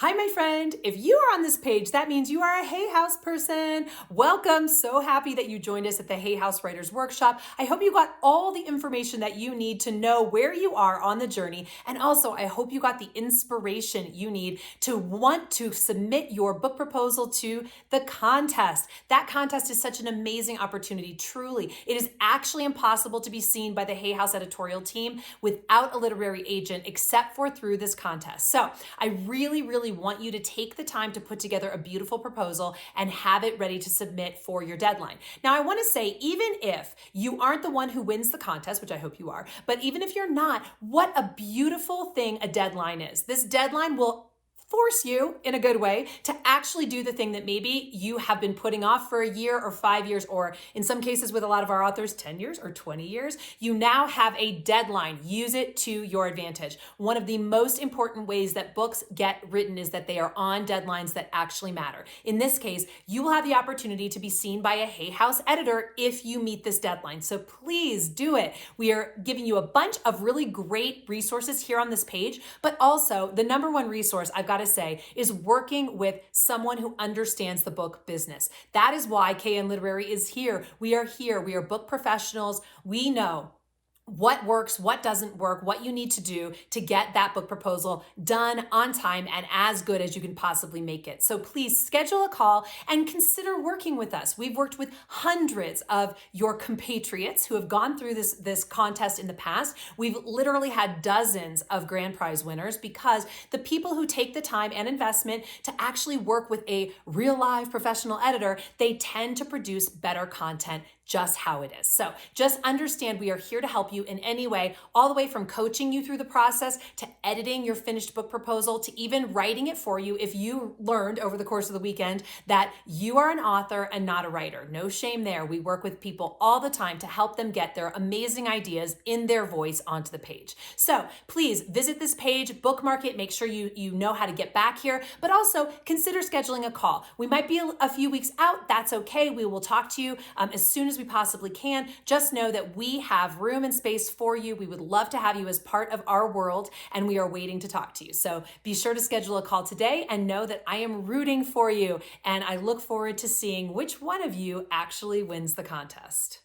Hi, my friend. If you are on this page, that means you are a Hay House person. Welcome. So happy that you joined us at the Hay House Writers Workshop. I hope you got all the information that you need to know where you are on the journey. And also, I hope you got the inspiration you need to want to submit your book proposal to the contest. That contest is such an amazing opportunity, truly. It is actually impossible to be seen by the Hay House editorial team without a literary agent, except for through this contest. So I really want you to take the time to put together a beautiful proposal and have it ready to submit for your deadline. Now, I want to say, even if you aren't the one who wins the contest, which I hope you are, but even if you're not, what a beautiful thing a deadline is. This deadline will force you, in a good way, to actually do the thing that maybe you have been putting off for a year or 5 years, or in some cases with a lot of our authors, 10 years or 20 years. You now have a deadline. Use it to your advantage. One of the most important ways that books get written is that they are on deadlines that actually matter. In this case, you will have the opportunity to be seen by a Hay House editor if you meet this deadline. So please do it. We are giving you a bunch of really great resources here on this page, but also the number one resource I've got to say is working with someone who understands the book business. That is why KN Literary is here. We are here. We are book professionals. We know what works, what doesn't work, what you need to do to get that book proposal done on time and as good as you can possibly make it. So please schedule a call and consider working with us. We've worked with hundreds of your compatriots who have gone through this contest in the past. We've literally had dozens of grand prize winners because the people who take the time and investment to actually work with a real live professional editor, they tend to produce better content just how it is. So just understand we are here to help you in any way, all the way from coaching you through the process to editing your finished book proposal to even writing it for you if you learned over the course of the weekend that you are an author and not a writer. No shame there. We work with people all the time to help them get their amazing ideas in their voice onto the page. So please visit this page, bookmark it, make sure you know how to get back here, but also consider scheduling a call. We might be a few weeks out. That's okay. We will talk to you as soon as we possibly can. Just know that we have room and space for you. We would love to have you as part of our world, and we are waiting to talk to you. So be sure to schedule a call today and know that I am rooting for you, and I look forward to seeing which one of you actually wins the contest.